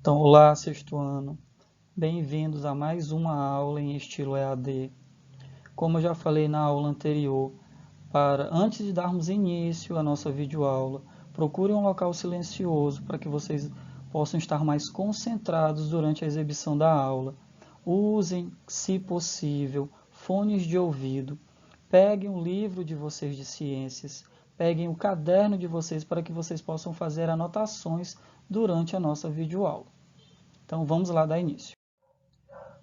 Então, olá, sexto ano. Bem-vindos a mais uma aula em estilo EAD. Como eu já falei na aula anterior, antes de darmos início à nossa videoaula, procure um local silencioso para que vocês possam estar mais concentrados durante a exibição da aula. Usem, se possível, fones de ouvido. Peguem um livro de vocês de ciências. Peguem o caderno de vocês para que vocês possam fazer anotações durante a nossa videoaula. Então vamos lá dar início.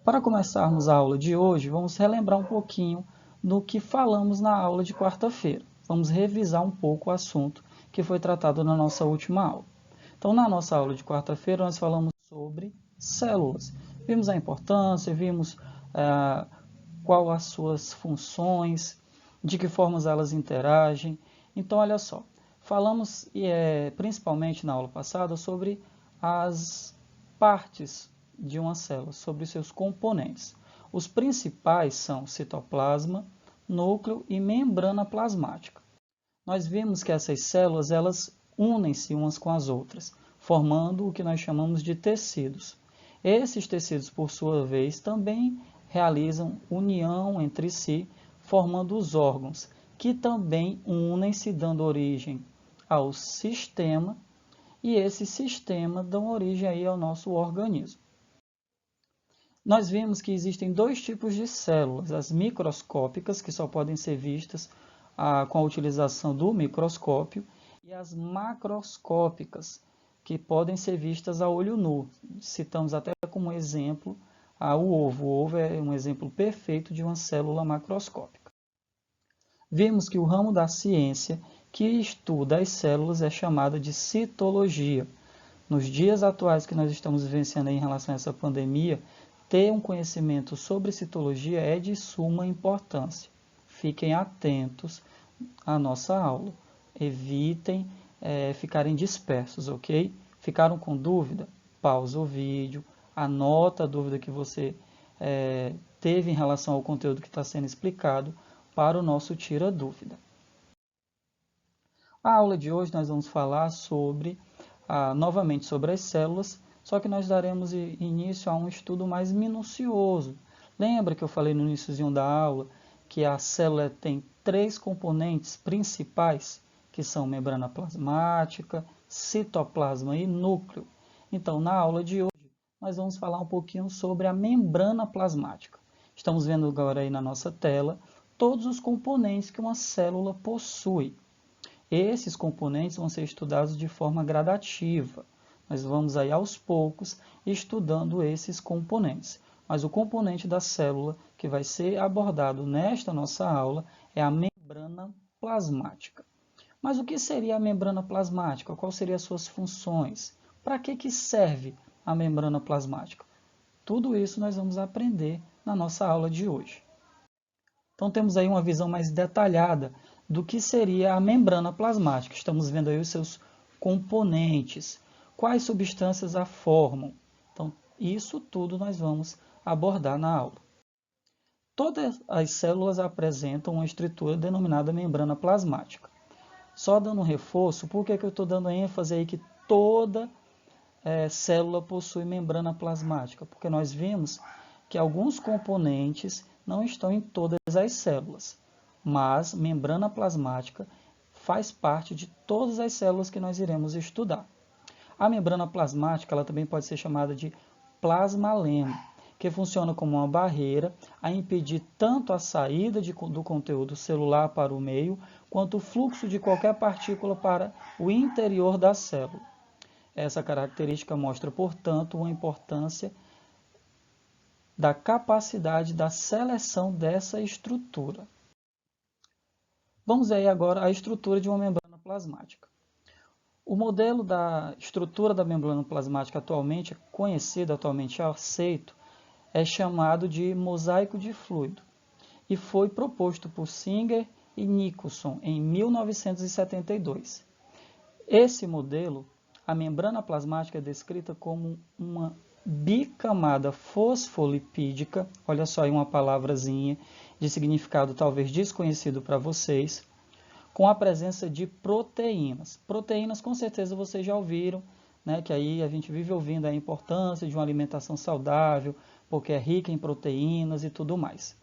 Para começarmos a aula de hoje, vamos relembrar um pouquinho do que falamos na aula de quarta-feira. Vamos revisar um pouco o assunto que foi tratado na nossa última aula. Então, na nossa aula de quarta-feira, nós falamos sobre células. Vimos a importância, vimos qual as suas funções, de que formas elas interagem. Então, olha só, falamos principalmente na aula passada sobre as partes de uma célula, sobre seus componentes. Os principais são citoplasma, núcleo e membrana plasmática. Nós vimos que essas células elas unem-se umas com as outras, formando o que nós chamamos de tecidos. Esses tecidos, por sua vez, também realizam união entre si, formando os órgãos, que também unem-se, dando origem ao sistema, e esse sistema dá origem aí ao nosso organismo. Nós vimos que existem dois tipos de células, as microscópicas, que só podem ser vistas com a utilização do microscópio, e as macroscópicas, que podem ser vistas a olho nu. Citamos até como exemplo o ovo. O ovo é um exemplo perfeito de uma célula macroscópica. Vimos que o ramo da ciência que estuda as células é chamado de citologia. Nos dias atuais que nós estamos vivenciando em relação a essa pandemia, ter um conhecimento sobre citologia é de suma importância. Fiquem atentos à nossa aula. Evitem ficarem dispersos, ok? Ficaram com dúvida? Pausa o vídeo, anota a dúvida que você teve em relação ao conteúdo que está sendo explicado para o nosso Tira Dúvida. A aula de hoje nós vamos falar novamente sobre as células, só que nós daremos início a um estudo mais minucioso. Lembra que eu falei no iníciozinho da aula que a célula tem três componentes principais, que são membrana plasmática, citoplasma e núcleo. Então, na aula de hoje, nós vamos falar um pouquinho sobre a membrana plasmática. Estamos vendo agora aí na nossa tela todos os componentes que uma célula possui. Esses componentes vão ser estudados de forma gradativa. Nós vamos aí aos poucos estudando esses componentes. Mas o componente da célula que vai ser abordado nesta nossa aula é a membrana plasmática. Mas o que seria a membrana plasmática? Quais seriam as suas funções? Para que serve a membrana plasmática? Tudo isso nós vamos aprender na nossa aula de hoje. Então temos aí uma visão mais detalhada do que seria a membrana plasmática. Estamos vendo aí os seus componentes, quais substâncias a formam. Então, isso tudo nós vamos abordar na aula. Todas as células apresentam uma estrutura denominada membrana plasmática. Só dando um reforço, por que eu estou dando ênfase aí que toda célula possui membrana plasmática? Porque nós vimos que alguns componentes não estão em todas as células, mas membrana plasmática faz parte de todas as células que nós iremos estudar. A membrana plasmática ela também pode ser chamada de plasmalema, que funciona como uma barreira a impedir tanto a saída do conteúdo celular para o meio, quanto o fluxo de qualquer partícula para o interior da célula. Essa característica mostra, portanto, uma importância da capacidade da seleção dessa estrutura. Vamos ver agora a estrutura de uma membrana plasmática. O modelo da estrutura da membrana plasmática atualmente conhecido, atualmente aceito, é chamado de mosaico de fluido e foi proposto por Singer e Nicholson em 1972. Esse modelo, a membrana plasmática é descrita como uma bicamada fosfolipídica, olha só aí uma palavrazinha de significado talvez desconhecido para vocês, com a presença de proteínas. Proteínas com certeza vocês já ouviram né, que aí a gente vive ouvindo a importância de uma alimentação saudável, porque é rica em proteínas e tudo mais.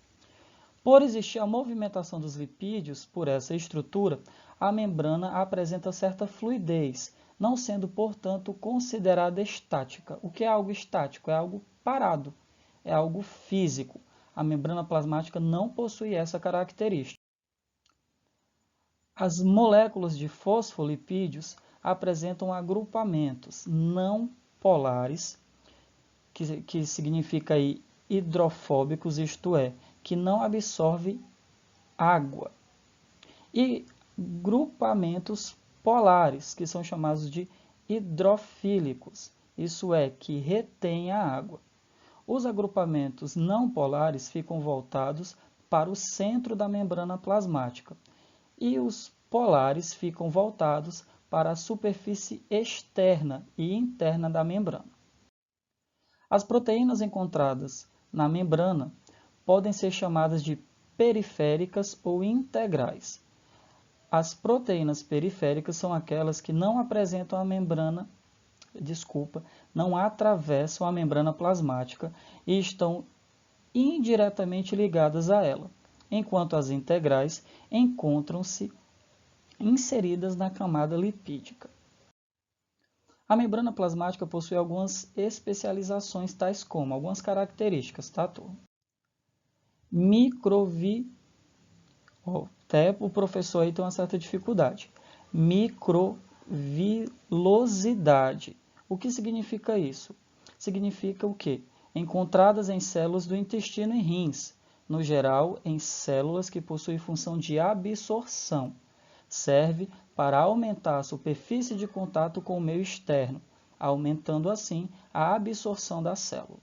Por existir a movimentação dos lipídios por essa estrutura, a membrana apresenta certa fluidez, não sendo, portanto, considerada estática. O que é algo estático? É algo parado, é algo físico. A membrana plasmática não possui essa característica. As moléculas de fosfolipídios apresentam agrupamentos não polares, que significa aí hidrofóbicos, isto é, que não absorve água, e grupamentos polares, que são chamados de hidrofílicos, isso é, que retém a água. Os agrupamentos não polares ficam voltados para o centro da membrana plasmática e os polares ficam voltados para a superfície externa e interna da membrana. As proteínas encontradas na membrana podem ser chamadas de periféricas ou integrais. As proteínas periféricas são aquelas que não apresentam a membrana, não atravessam a membrana plasmática e estão indiretamente ligadas a ela, enquanto as integrais encontram-se inseridas na camada lipídica. A membrana plasmática possui algumas especializações, tais como algumas características, tá, turma? Até o professor aí tem uma certa dificuldade. Microvilosidade. O que significa isso? Significa o quê? Encontradas em células do intestino e rins, no geral em células que possuem função de absorção. Serve para aumentar a superfície de contato com o meio externo, aumentando assim a absorção da célula.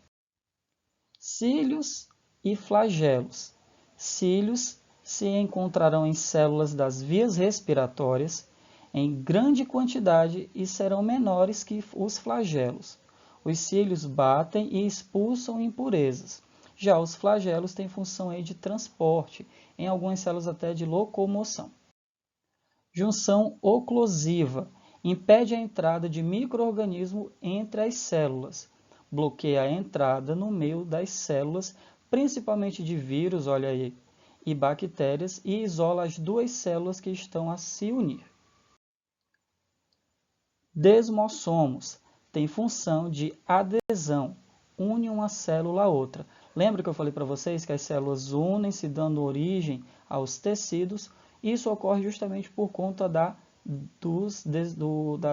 Cílios e flagelos. Cílios se encontrarão em células das vias respiratórias em grande quantidade e serão menores que os flagelos. Os cílios batem e expulsam impurezas. Já os flagelos têm função aí de transporte, em algumas células até de locomoção. Junção oclusiva. Impede a entrada de micro-organismo entre as células. Bloqueia a entrada no meio das células, principalmente de vírus, olha aí, e bactérias, e isola as duas células que estão a se unir. Desmossomos. Tem função de adesão. Une uma célula a outra. Lembra que eu falei para vocês que as células unem-se dando origem aos tecidos? Isso ocorre justamente por conta da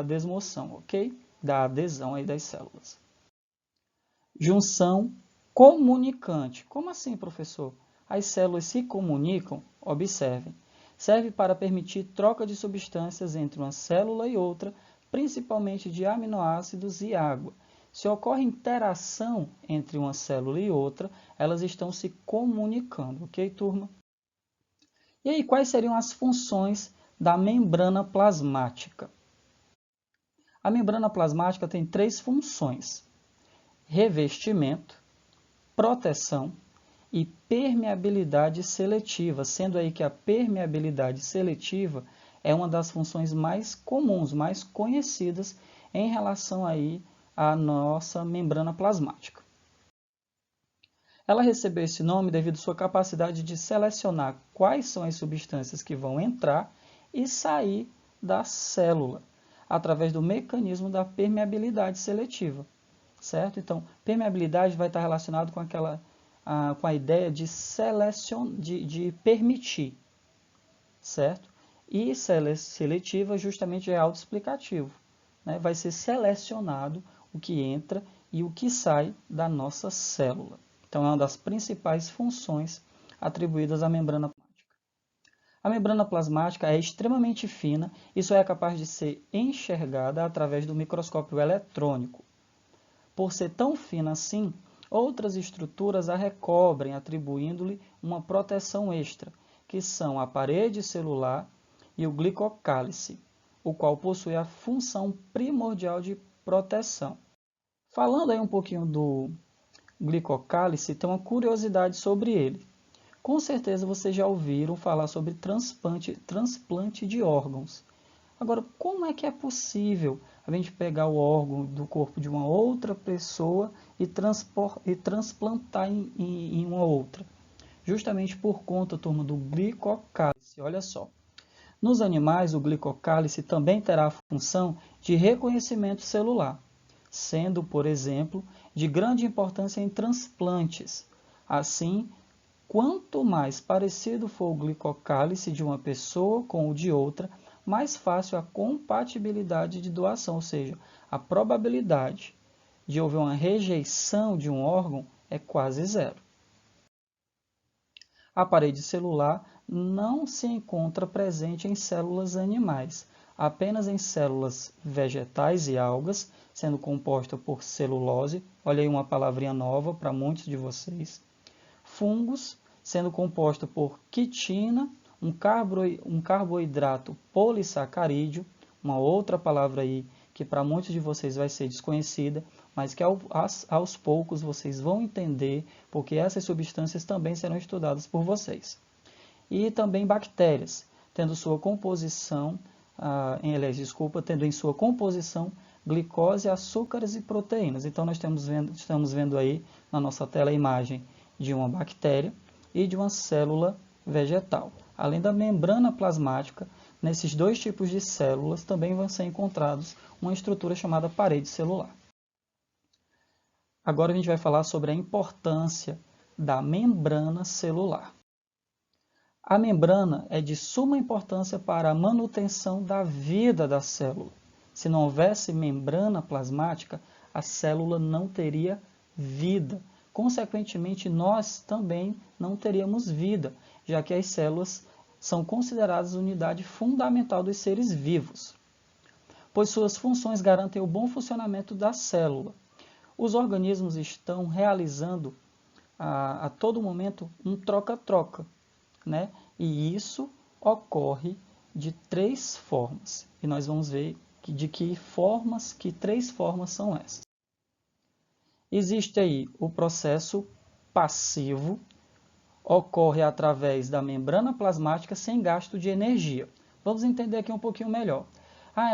desmoção, ok? Da adesão aí das células. Junção comunicante. Como assim, professor? As células se comunicam? Observem. Serve para permitir troca de substâncias entre uma célula e outra, principalmente de aminoácidos e água. Se ocorre interação entre uma célula e outra, elas estão se comunicando, ok, turma? E aí, quais seriam as funções da membrana plasmática? A membrana plasmática tem 3 funções: revestimento, proteção e permeabilidade seletiva, sendo aí que a permeabilidade seletiva é uma das funções mais comuns, mais conhecidas em relação aí à nossa membrana plasmática. Ela recebeu esse nome devido à sua capacidade de selecionar quais são as substâncias que vão entrar e sair da célula, através do mecanismo da permeabilidade seletiva, certo? Então, permeabilidade vai estar relacionado com com a ideia de de permitir, certo? E seletiva justamente é autoexplicativo, né? Vai ser selecionado o que entra e o que sai da nossa célula. Então, é uma das principais funções atribuídas à membrana plasmática. A membrana plasmática é extremamente fina e só é capaz de ser enxergada através do microscópio eletrônico. Por ser tão fina assim, outras estruturas a recobrem, atribuindo-lhe uma proteção extra, que são a parede celular e o glicocálice, o qual possui a função primordial de proteção. Falando aí um pouquinho do glicocálice, tem uma curiosidade sobre ele. Com certeza vocês já ouviram falar sobre transplante de órgãos. Agora, como é que é possível a gente pegar o órgão do corpo de uma outra pessoa e transplantar em uma outra? Justamente por conta, turma, do glicocálice. Olha só. Nos animais, o glicocálice também terá a função de reconhecimento celular, sendo, por exemplo, de grande importância em transplantes. Assim, quanto mais parecido for o glicocálice de uma pessoa com o de outra, mais fácil a compatibilidade de doação, ou seja, a probabilidade de haver uma rejeição de um órgão é quase zero. A parede celular não se encontra presente em células animais, apenas em células vegetais e algas, sendo composta por celulose, olha aí uma palavrinha nova para muitos de vocês, fungos, sendo composta por quitina, um carboidrato polissacarídeo, uma outra palavra aí que para muitos de vocês vai ser desconhecida, mas que aos poucos vocês vão entender, porque essas substâncias também serão estudadas por vocês. E também bactérias, tendo sua composição, tendo em sua composição glicose, açúcares e proteínas. Então nós estamos vendo aí na nossa tela a imagem de uma bactéria e de uma célula vegetal. Além da membrana plasmática, nesses dois tipos de células também vão ser encontrados uma estrutura chamada parede celular. Agora a gente vai falar sobre a importância da membrana celular. A membrana é de suma importância para a manutenção da vida da célula. Se não houvesse membrana plasmática, a célula não teria vida. Consequentemente, nós também não teríamos vida, já que as células são consideradas unidade fundamental dos seres vivos, pois suas funções garantem o bom funcionamento da célula. Os organismos estão realizando a todo momento um troca-troca, né? E isso ocorre de três formas. E nós vamos ver de que três formas são essas. Existe aí o processo passivo, ocorre através da membrana plasmática sem gasto de energia. Vamos entender aqui um pouquinho melhor.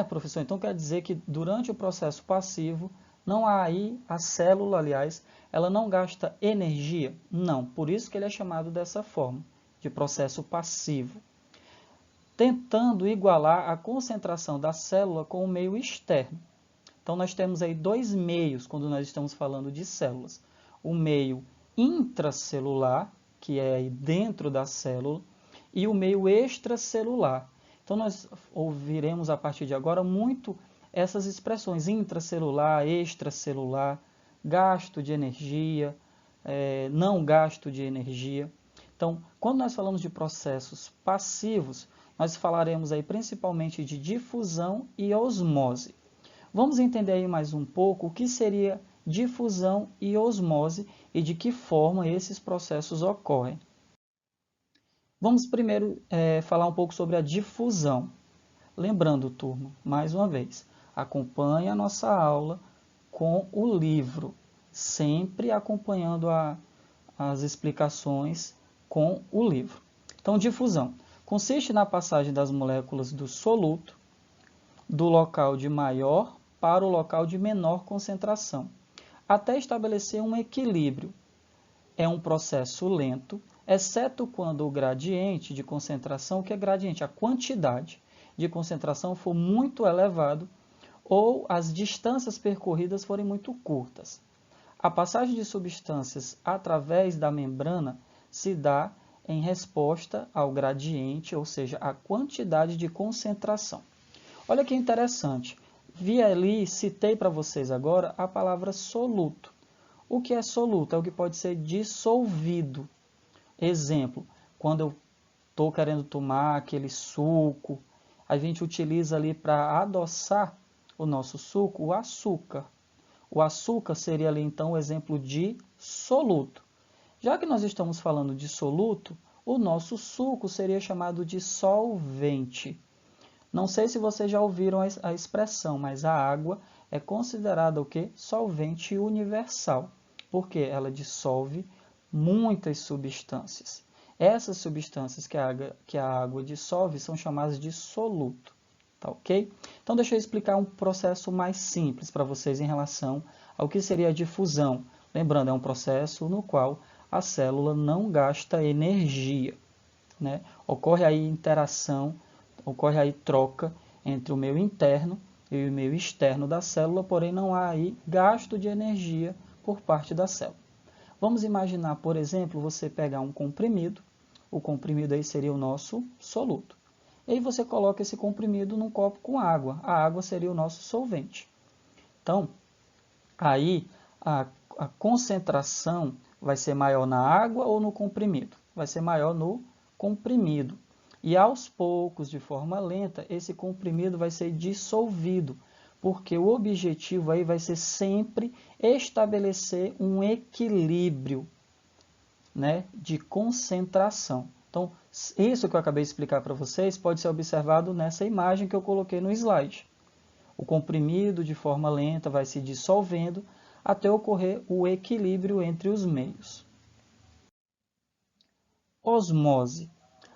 Professor, então quer dizer que durante o processo passivo, não há aí, a célula, aliás, ela não gasta energia? Não, por isso que ele é chamado dessa forma, de processo passivo. Tentando igualar a concentração da célula com o meio externo. Então, nós temos aí dois meios quando nós estamos falando de células. O meio intracelular, que é aí dentro da célula, e o meio extracelular. Então, nós ouviremos a partir de agora muito essas expressões intracelular, extracelular, gasto de energia, não gasto de energia. Então, quando nós falamos de processos passivos, nós falaremos aí principalmente de difusão e osmose. Vamos entender aí mais um pouco o que seria difusão e osmose e de que forma esses processos ocorrem. Vamos primeiro falar um pouco sobre a difusão. Lembrando, turma, mais uma vez, acompanhe a nossa aula com o livro, sempre acompanhando as explicações com o livro. Então, difusão consiste na passagem das moléculas do soluto do local de maior para o local de menor concentração, até estabelecer um equilíbrio. É um processo lento, exceto quando o gradiente de concentração, que é gradiente, a quantidade de concentração for muito elevado ou as distâncias percorridas forem muito curtas. A passagem de substâncias através da membrana se dá em resposta ao gradiente, ou seja, à quantidade de concentração. Olha que interessante. Vi ali, citei para vocês agora a palavra soluto. O que é soluto? É o que pode ser dissolvido. Exemplo, quando eu estou querendo tomar aquele suco, a gente utiliza ali para adoçar o nosso suco o açúcar. O açúcar seria ali então o exemplo de soluto. Já que nós estamos falando de soluto, o nosso suco seria chamado de solvente. Não sei se vocês já ouviram a expressão, mas a água é considerada o quê? Solvente universal, porque ela dissolve muitas substâncias. Essas substâncias que a água dissolve são chamadas de soluto, tá ok? Então deixa eu explicar um processo mais simples para vocês em relação ao que seria a difusão. Lembrando, é um processo no qual a célula não gasta energia, né? Ocorre aí interação, ocorre aí troca entre o meio interno e o meio externo da célula, porém não há aí gasto de energia por parte da célula. Vamos imaginar, por exemplo, você pegar um comprimido, o comprimido aí seria o nosso soluto. E aí você coloca esse comprimido num copo com água, a água seria o nosso solvente. Então, aí a concentração vai ser maior na água ou no comprimido? Vai ser maior no comprimido. E aos poucos, de forma lenta, esse comprimido vai ser dissolvido, porque o objetivo aí vai ser sempre estabelecer um equilíbrio, né, de concentração. Então, isso que eu acabei de explicar para vocês pode ser observado nessa imagem que eu coloquei no slide. O comprimido, de forma lenta, vai se dissolvendo até ocorrer o equilíbrio entre os meios. Osmose.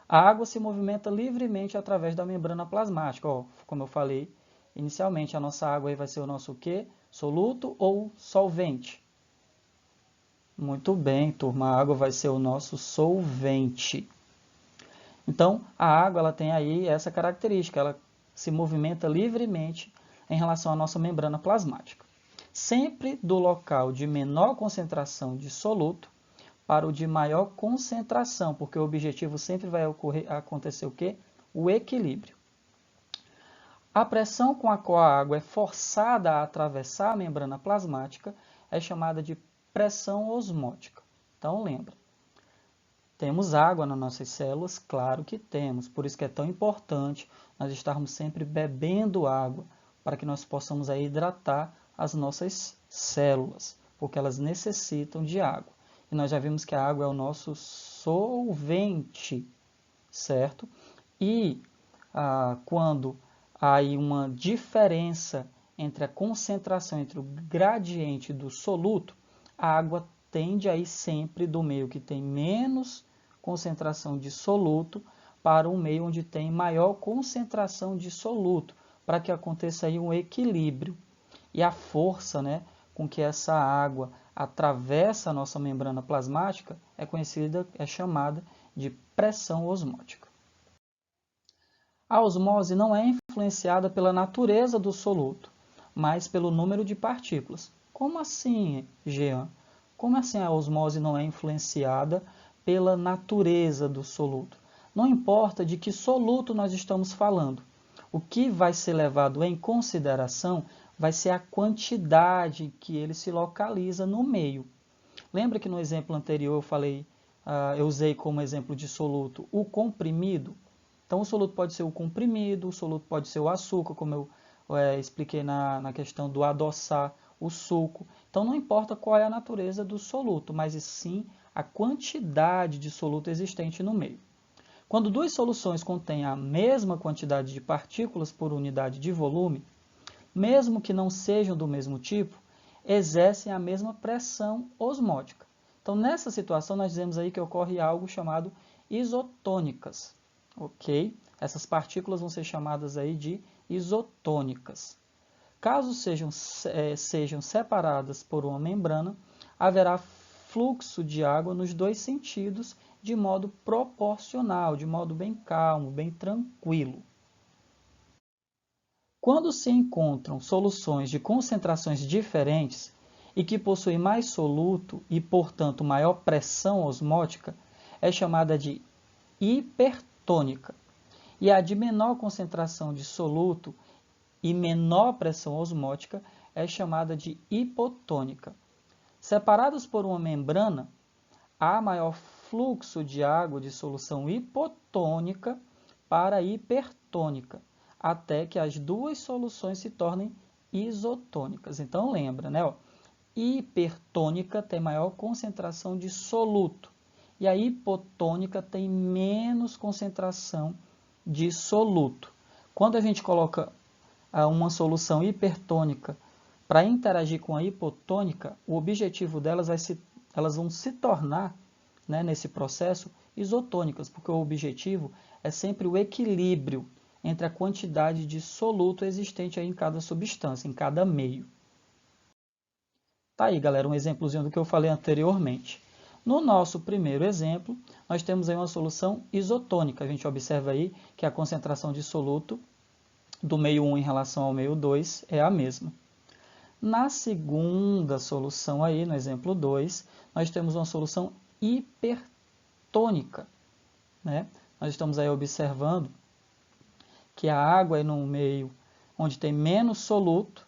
A água se movimenta livremente através da membrana plasmática. Ó, como eu falei inicialmente, a nossa água aí vai ser o nosso quê? Soluto ou solvente? Muito bem, turma, a água vai ser o nosso solvente. Então, a água ela tem aí essa característica, ela se movimenta livremente em relação à nossa membrana plasmática. Sempre do local de menor concentração de soluto para o de maior concentração, porque o objetivo sempre vai acontecer o quê? O equilíbrio. A pressão com a qual a água é forçada a atravessar a membrana plasmática é chamada de pressão osmótica. Então, lembra. Temos água nas nossas células? Claro que temos, por isso que é tão importante nós estarmos sempre bebendo água, para que nós possamos aí hidratar as nossas células, porque elas necessitam de água. E nós já vimos que a água é o nosso solvente, certo? E quando há aí uma diferença entre a concentração, entre o gradiente do soluto, a água tende a ir sempre do meio que tem menos concentração de soluto para um meio onde tem maior concentração de soluto, para que aconteça aí um equilíbrio. E a força, né, com que essa água atravessa a nossa membrana plasmática é chamada de pressão osmótica. A osmose não é influenciada pela natureza do soluto, mas pelo número de partículas. Como assim, Jean? Como assim a osmose não é influenciada pela natureza do soluto? Não importa de que soluto nós estamos falando. O que vai ser levado em consideração vai ser a quantidade que ele se localiza no meio. Lembra que no exemplo anterior eu usei como exemplo de soluto o comprimido? Então, o soluto pode ser o comprimido, o soluto pode ser o açúcar, como eu expliquei na questão do adoçar o suco. Então, não importa qual é a natureza do soluto, mas sim a quantidade de soluto existente no meio. Quando duas soluções contêm a mesma quantidade de partículas por unidade de volume, mesmo que não sejam do mesmo tipo, exercem a mesma pressão osmótica. Então, nessa situação, nós dizemos aí que ocorre algo chamado isotônicas. Ok? Essas partículas vão ser chamadas aí de isotônicas. Caso sejam separadas por uma membrana, haverá fluxo de água nos dois sentidos de modo proporcional, de modo bem calmo, bem tranquilo. Quando se encontram soluções de concentrações diferentes e que possuem mais soluto e, portanto, maior pressão osmótica, é chamada de hipertônica. E a de menor concentração de soluto e menor pressão osmótica é chamada de hipotônica. Separadas por uma membrana, há maior fluxo de água de solução hipotônica para hipertônica, até que as duas soluções se tornem isotônicas. Então lembra, né? Hipertônica tem maior concentração de soluto e a hipotônica tem menos concentração de soluto. Quando a gente coloca uma solução hipertônica para interagir com a hipotônica, o objetivo delas elas vão se tornar, né, nesse processo, isotônicas, porque o objetivo é sempre o equilíbrio entre a quantidade de soluto existente aí em cada substância, em cada meio. Tá aí, galera, um exemplozinho do que eu falei anteriormente. No nosso primeiro exemplo, nós temos aí uma solução isotônica. A gente observa aí que a concentração de soluto do meio 1 em relação ao meio 2 é a mesma. Na segunda solução aí, no exemplo 2, nós temos uma solução hipertônica, né? Nós estamos aí observando que a água no meio onde tem menos soluto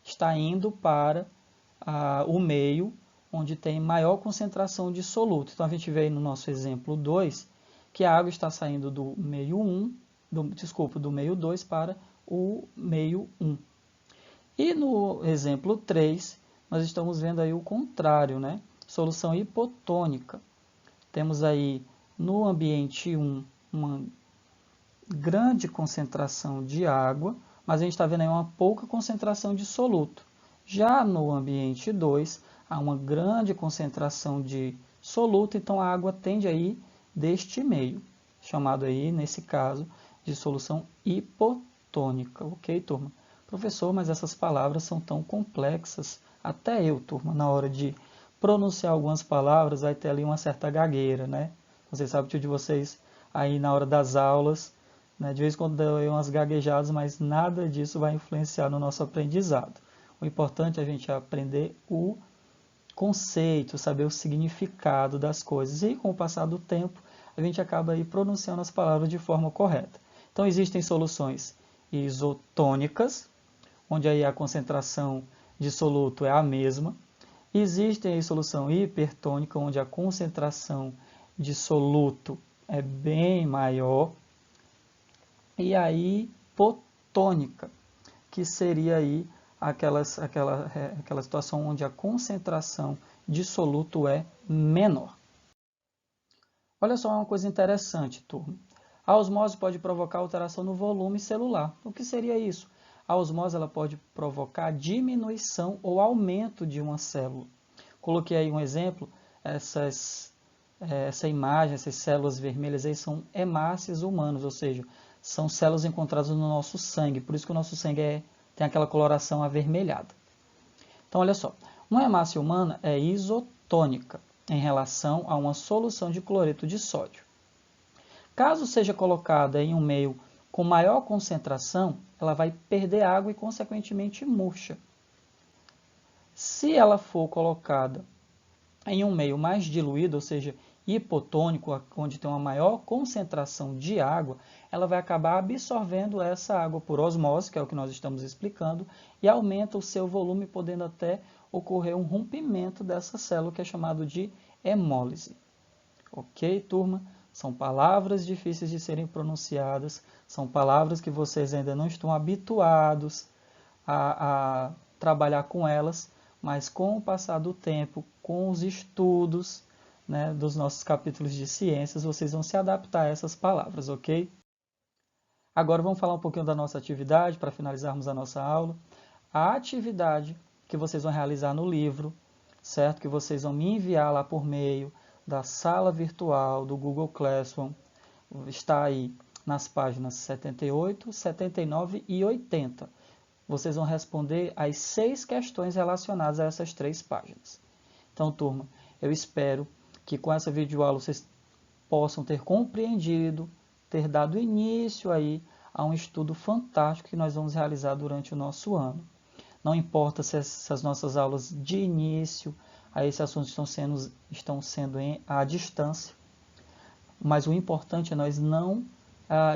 está indo para o meio onde tem maior concentração de soluto. Então a gente vê aí no nosso exemplo 2 que a água está saindo do meio 1, do meio 2 para o meio 1. E no exemplo 3, nós estamos vendo aí o contrário, né? Solução hipotônica. Temos aí no ambiente 1 uma grande concentração de água, mas a gente está vendo aí uma pouca concentração de soluto. Já no ambiente 2, há uma grande concentração de soluto, então a água tende a ir deste meio, chamado aí, nesse caso, de solução hipotônica. Ok, turma? Professor, mas essas palavras são tão complexas. Até eu, turma, na hora de pronunciar algumas palavras, vai ter ali uma certa gagueira, né? Vocês sabem, tio de vocês, aí na hora das aulas, né? De vez em quando deu umas gaguejadas, mas nada disso vai influenciar no nosso aprendizado. O importante é a gente aprender o conceito, saber o significado das coisas. E com o passar do tempo, a gente acaba aí pronunciando as palavras de forma correta. Então, existem soluções isotônicas, onde aí a concentração de soluto é a mesma. Existem aí solução hipertônica, onde a concentração de soluto é bem maior. E aí hipotônica, que seria aí aquela situação onde a concentração de soluto é menor. Olha só uma coisa interessante, turma. A osmose pode provocar alteração no volume celular. O que seria isso? A osmose ela pode provocar diminuição ou aumento de uma célula. Coloquei aí um exemplo, essa imagem, essas células vermelhas aí são hemácias humanos, ou seja, são células encontradas no nosso sangue, por isso que o nosso sangue tem aquela coloração avermelhada. Então, olha só, uma hemácia humana é isotônica em relação a uma solução de cloreto de sódio. Caso seja colocada em um meio com maior concentração, ela vai perder água e, consequentemente, murcha. Se ela for colocada em um meio mais diluído, ou seja, hipotônico, onde tem uma maior concentração de água, ela vai acabar absorvendo essa água por osmose, que é o que nós estamos explicando, e aumenta o seu volume, podendo até ocorrer um rompimento dessa célula, que é chamado de hemólise. Ok, turma? São palavras difíceis de serem pronunciadas, são palavras que vocês ainda não estão habituados a trabalhar com elas, mas com o passar do tempo, com os estudos, né, dos nossos capítulos de ciências, vocês vão se adaptar a essas palavras, ok? Agora vamos falar um pouquinho da nossa atividade, para finalizarmos a nossa aula. A atividade que vocês vão realizar no livro, certo? Que vocês vão me enviar lá por meio da sala virtual do Google Classroom, está aí nas páginas 78, 79 e 80. Vocês vão responder as 6 questões relacionadas a essas 3 páginas. Então, turma, eu espero que com essa videoaula vocês possam ter compreendido, ter dado início aí a um estudo fantástico que nós vamos realizar durante o nosso ano. Não importa se essas nossas aulas de início a esse assunto estão sendo à distância, mas o importante é nós não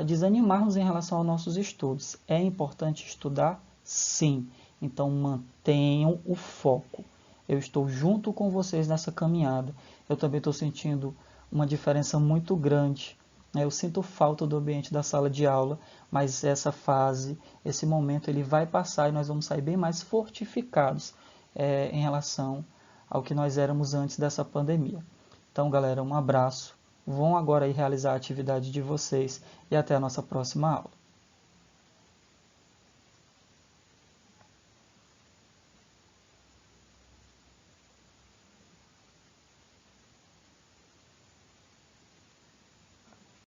desanimarmos em relação aos nossos estudos. É importante estudar, sim, então mantenham o foco. Eu estou junto com vocês nessa caminhada. Eu também estou sentindo uma diferença muito grande. Eu sinto falta do ambiente da sala de aula, mas essa fase, esse momento, ele vai passar e nós vamos sair bem mais fortificados em relação ao que nós éramos antes dessa pandemia. Então, galera, um abraço. Vão agora aí realizar a atividade de vocês e até a nossa próxima aula.